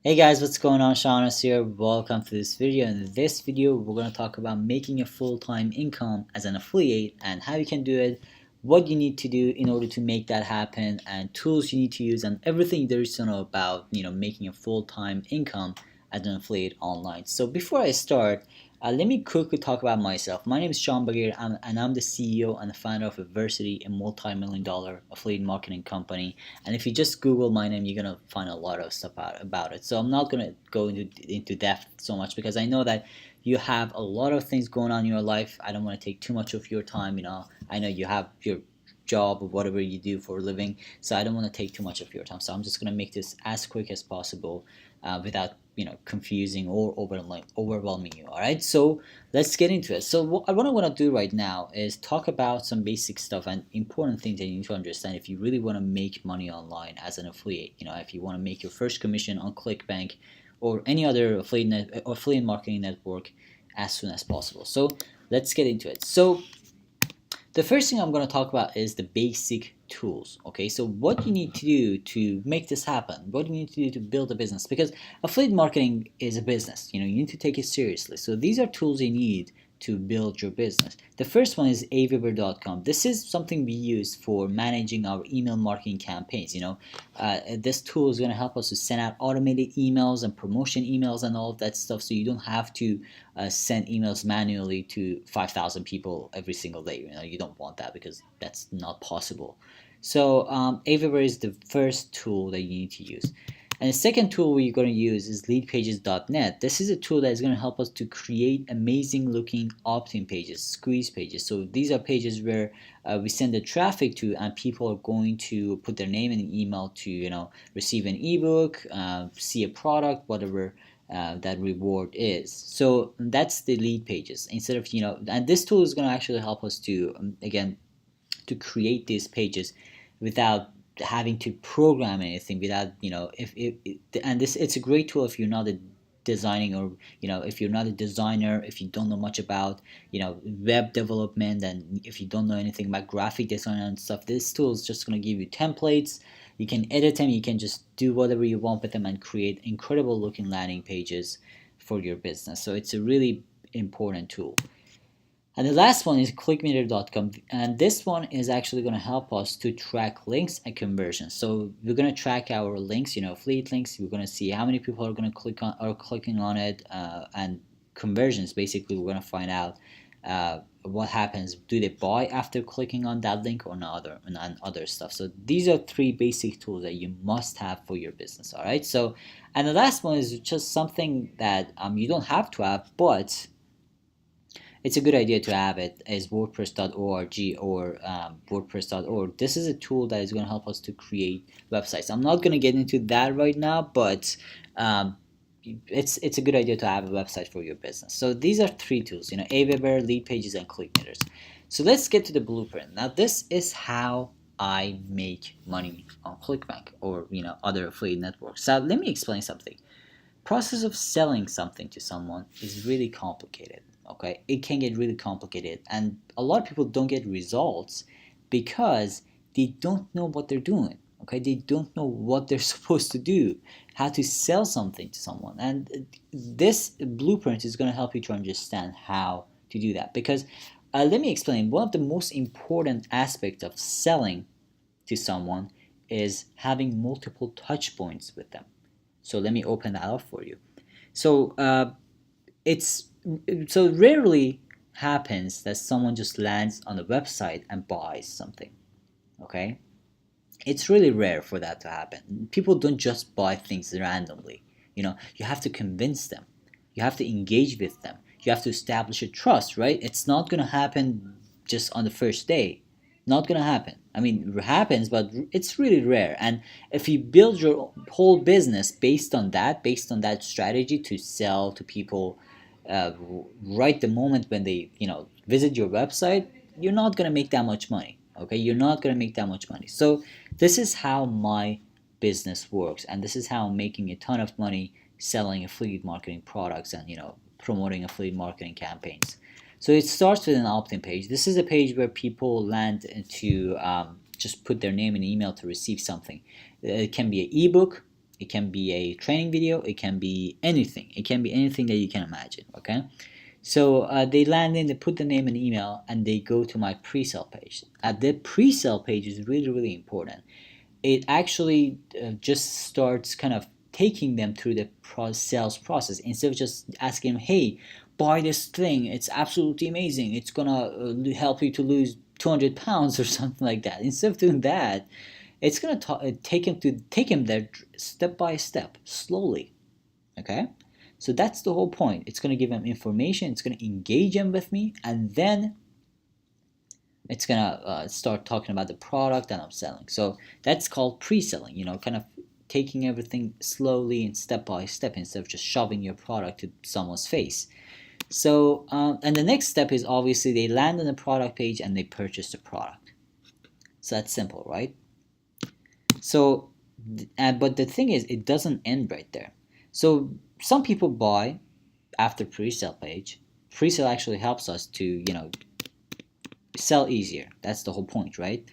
Hey guys, what's going on? Shaunus here. Welcome to this video. In this video, we're going to talk about making a full-time income as an affiliate and how you can do it, what you need to do in order to make that happen, and tools you need to use, and everything there is to know about, making a full-time income as an affiliate online. So before I start, let me quickly talk about myself. My name is Sean Bagir, and I'm the CEO and the founder of Adversity, a multi-million-dollar affiliate marketing company. And if you just Google my name, you're gonna find a lot of stuff about it. So I'm not gonna go into depth so much because I know that you have a lot of things going on in your life. I don't want to take too much of your time. I know you have your job or whatever you do for a living, so I don't want to take too much of your time. So I'm just gonna make this as quick as possible, without confusing or overwhelming you. All right, so let's get into it. So what I want to do right now is talk about some basic stuff and important things that you need to understand if you really want to make money online as an affiliate. If you want to make your first commission on Clickbank or any other affiliate marketing network as soon as possible. So let's get into it. So the first thing I'm going to talk about is the basic tools. Okay, so what you need to do to make this happen, what you need to do to build a business, because affiliate marketing is a business. You need to take it seriously. So these are tools you need to build your business. The first one is aweber.com. This is something we use for managing our email marketing campaigns. This tool is going to help us to send out automated emails and promotion emails and all of that stuff, so you don't have to send emails manually to 5,000 people every single day. You don't want that because that's not possible. So Aweber is the first tool that you need to use. And the second tool we're going to use is leadpages.net. This is a tool that is going to help us to create amazing looking opt-in pages, squeeze pages. So these are pages where we send the traffic to, and people are going to put their name and an email to receive an ebook, see a product, whatever that reward is. So that's the lead pages. Instead of and this tool is going to actually help us to again to create these pages without having to program anything, without if and this it's a great tool if you're not a designing, or if you're not a designer, if you don't know much about web development, and if you don't know anything about graphic design and stuff. This tool is just going to give you templates. You can edit them, you can just do whatever you want with them and create incredible looking landing pages for your business. So it's a really important tool. And the last one is clickmeter.com, and this one is actually going to help us to track links and conversions. So we're going to track our links, affiliate links. We're going to see how many people are going to clicking on it, and conversions. Basically, we're going to find out what happens. Do they buy after clicking on that link or not, and other stuff. So these are three basic tools that you must have for your business. All right. So, and the last one is just something that you don't have to have, but it's a good idea to have it, is WordPress.org or WordPress.org. This is a tool that is going to help us to create websites. I'm not going to get into that right now, but it's a good idea to have a website for your business. So these are three tools, Aweber, Lead Pages, and ClickMeter. So let's get to the blueprint. Now this is how I make money on Clickbank or other affiliate networks. So let me explain something. Process of selling something to someone is really complicated. Okay, it can get really complicated, and a lot of people don't get results because they don't know what they're doing. Okay, they don't know what they're supposed to do, how to sell something to someone. And this blueprint is going to help you to understand how to do that, because let me explain. One of the most important aspects of selling to someone is having multiple touch points with them. So let me open that up for you. So it's so rarely happens that someone just lands on a website and buys something. Okay, it's really rare for that to happen. People don't just buy things randomly. You have to convince them, you have to engage with them, you have to establish a trust, right? It's not going to happen just on the first day. Not going to happen. I mean, it happens, but it's really rare. And if you build your whole business based on that strategy to sell to people right the moment when they visit your website, you're not going to make that much money. Okay, you're not going to make that much money. So this is how my business works, and this is how I'm making a ton of money selling affiliate marketing products and promoting affiliate marketing campaigns. So it starts with an opt-in page. This is a page where people land to just put their name and email to receive something. It can be an ebook, It can be a training video. It can be anything. It can be anything that you can imagine. Okay. So they land in, they put the name and email, and they go to my pre-sale page. The pre-sale page is really, really important. It actually just starts kind of taking them through the sales process instead of just asking them, hey, buy this thing. It's absolutely amazing. It's going to help you to lose 200 pounds or something like that. Instead of doing that, it's going to take him there step by step, slowly. Okay? So that's the whole point. It's going to give them information. It's going to engage them with me. And then it's going to start talking about the product that I'm selling. So that's called pre-selling, kind of taking everything slowly and step by step instead of just shoving your product to someone's face. So, and the next step is obviously they land on the product page and they purchase the product. So that's simple, right? So, but the thing is, it doesn't end right there. So some people buy after pre-sale page. Pre-sale actually helps us to, sell easier. That's the whole point, right?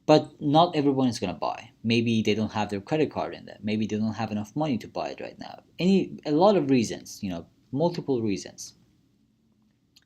But not everyone is gonna buy. Maybe they don't have their credit card in there. Maybe they don't have enough money to buy it right now. A lot of reasons, multiple reasons,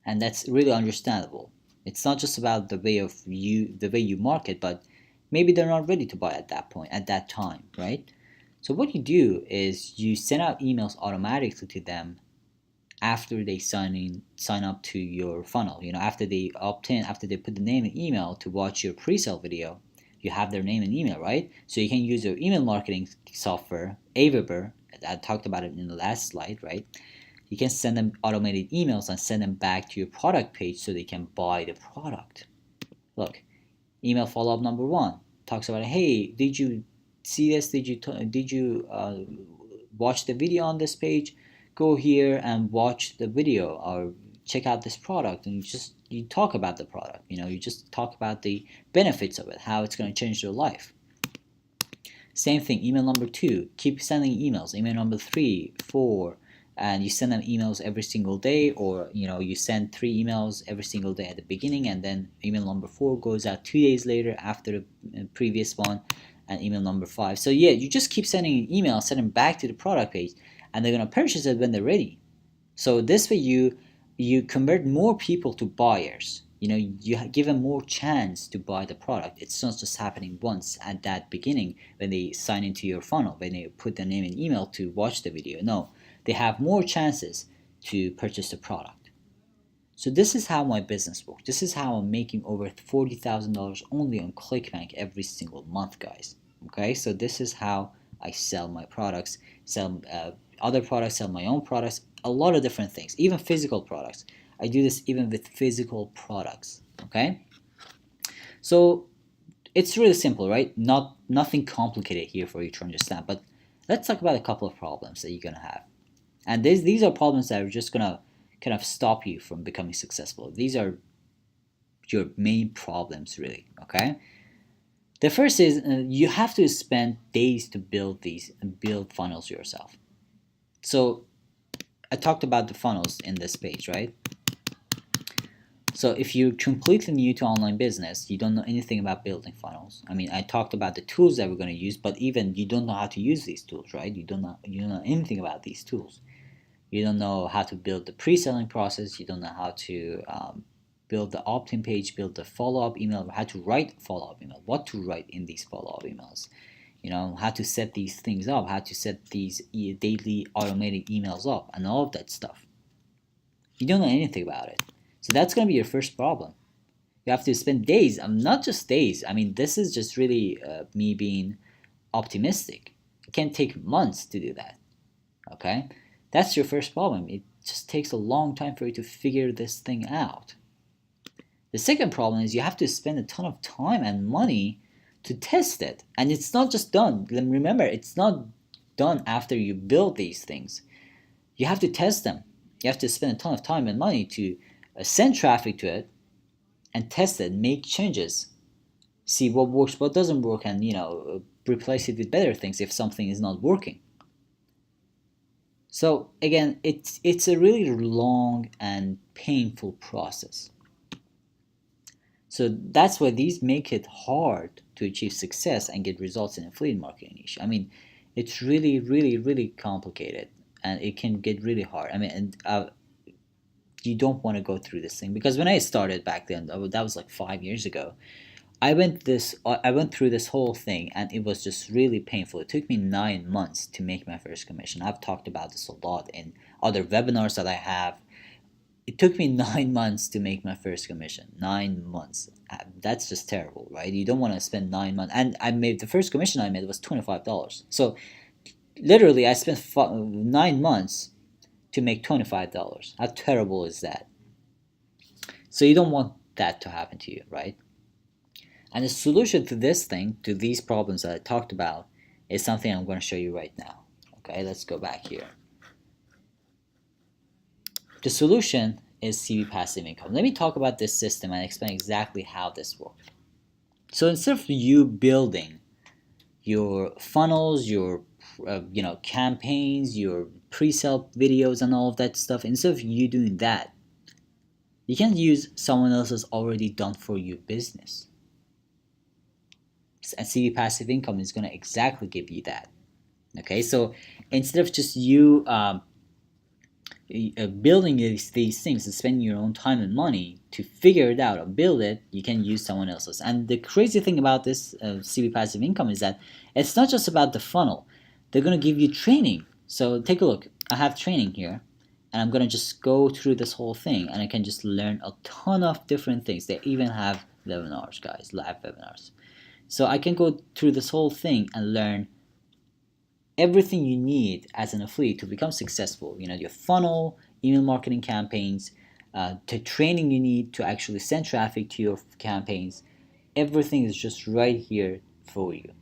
and that's really understandable. It's not just about the way you market, but maybe they're not ready to buy at that point, at that time, right? So what you do is you send out emails automatically to them after they sign up to your funnel. After they opt in, after they put the name and email to watch your pre-sale video, you have their name and email, right? So you can use your email marketing software, Aweber. I talked about it in the last slide, right? You can send them automated emails and send them back to your product page so they can buy the product. Look, email follow-up number 1 talks about, hey, did you see this? Did you watch the video on this page? Go here and watch the video or check out this product, and you talk about the product. You just talk about the benefits of it, how it's going to change your life. Same thing, email number 2, keep sending emails. Email number 3, 4, and you send them emails every single day, or you send 3 emails every single day at the beginning, and then email number 4 goes out 2 days later after the previous one, and email number 5. So yeah, you just keep sending emails, send them back to the product page, and they're going to purchase it when they're ready. So this way you convert more people to buyers. You give them more chance to buy the product. It's not just happening once at that beginning when they sign into your funnel, when they put their name and email to watch the video. No, they have more chances to purchase the product. So this is how my business works. This is how I'm making over $40,000 only on Clickbank every single month, guys. Okay, so this is how I sell my products, sell other products, sell my own products, a lot of different things, even physical products. I do this even with physical products. Okay, so it's really simple, right? Nothing complicated here for you to understand. But let's talk about a couple of problems that you're gonna have, and these are problems that are just gonna kind of stop you from becoming successful. These are your main problems, really. Okay. The first is you have to spend days to build funnels yourself. So I talked about the funnels in this page, right? So if you're completely new to online business, you don't know anything about building funnels. I mean, I talked about the tools that we're going to use, but even you don't know how to use these tools, right? You don't know anything about these tools. You don't know how to build the pre-selling process. You don't know how to build the opt-in page, build the follow-up email, how to write follow-up email, what to write in these follow-up emails. How to set these things up, how to set these daily automated emails up, and all of that stuff. You don't know anything about it. So that's going to be your first problem. You have to spend days, not just days. I mean, this is just really me being optimistic. It can take months to do that. Okay? That's your first problem. It just takes a long time for you to figure this thing out. The second problem is you have to spend a ton of time and money to test it. And it's not just done. Remember, it's not done after you build these things. You have to test them. You have to spend a ton of time and money to send traffic to it and test it, make changes, see what works, what doesn't work, and replace it with better things if something is not working. So again, it's a really long and painful process. So that's why these make it hard to achieve success and get results in affiliate marketing niche. I mean, It's really, really, really complicated, and it can get really hard. I mean, and you don't want to go through this thing, because when I started back then, that was like 5 years ago. I went through this whole thing, and it was just really painful. It took me 9 months to make my first commission. I've talked about this a lot in other webinars that I have. It took me 9 months to make my first commission. 9 months. That's just terrible, right? You don't want to spend 9 months. And I made the first commission I made was $25. So literally, I spent 9 months to make $25. How terrible is that? So you don't want that to happen to you, right? And the solution to this thing, to these problems that I talked about, is something I'm going to show you right now. Okay, let's go back here. The solution is CB passive income. Let me talk about this system and explain exactly how this works. So instead of you building your funnels, your campaigns, your pre-sale videos and all of that stuff, instead of you doing that, you can use someone else's already done for you business. And CB passive income is going to exactly give you that. Okay, so instead of just you building these things and spending your own time and money to figure it out or build it, you can use someone else's. And the crazy thing about this CB passive income is that it's not just about the funnel. They're going to give you training. So take a look. I have training here, and I'm going to just go through this whole thing, and I can just learn a ton of different things. They even have webinars, guys, live webinars. So I can go through this whole thing and learn everything you need as an affiliate to become successful. Your funnel, email marketing campaigns, the training you need to actually send traffic to your campaigns. Everything is just right here for you.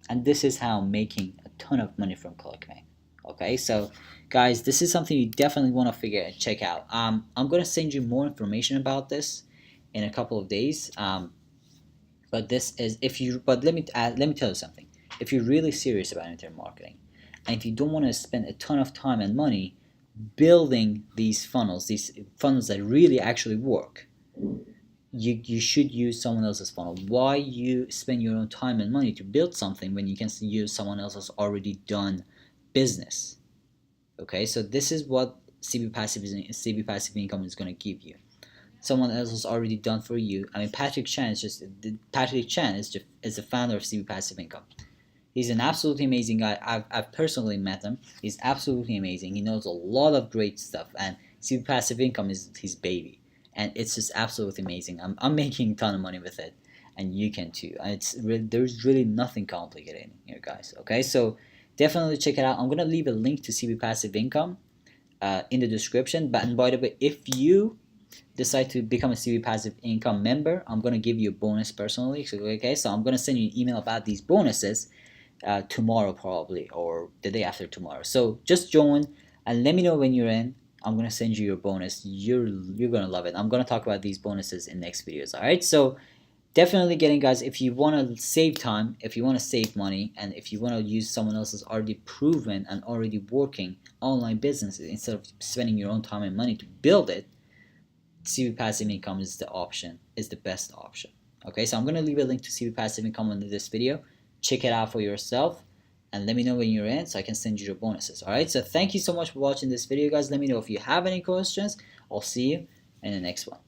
And this is how I'm making a ton of money from Clickbank. Okay, so guys, this is something you definitely want to figure and check out. I'm going to send you more information about this in a couple of days. But this is let me tell you something. If you're really serious about internet marketing, and if you don't want to spend a ton of time and money building these funnels that really actually work, you should use someone else's funnel. Why you spend your own time and money to build something when you can use someone else's already done business? Okay, so this is what CB passive income is going to give you. Someone else has already done for you. I mean, Patrick Chan is the founder of CB Passive Income. He's an absolutely amazing guy. I've personally met him. He's absolutely amazing. He knows a lot of great stuff, and CB Passive Income is his baby, and it's just absolutely amazing. I'm making a ton of money with it, and you can too. And there's really nothing complicated here, guys. Okay, so definitely check it out. I'm gonna leave a link to CB Passive Income in the description. And by the way, if you decide to become a CB Passive Income member, I'm going to give you a bonus personally. Okay, so I'm going to send you an email about these bonuses tomorrow probably, or the day after tomorrow. So just join and let me know when you're in. I'm going to send you your bonus. You're going to love it. I'm going to talk about these bonuses in next videos. All right, so definitely guys, if you want to save time, if you want to save money, and if you want to use someone else's already proven and already working online businesses instead of spending your own time and money to build it, CB Passive Income is the best option. Okay, so I'm going to leave a link to CB Passive Income under this video. Check it out for yourself and let me know when you're in so I can send you your bonuses. Alright, so thank you so much for watching this video, guys. Let me know if you have any questions. I'll see you in the next one.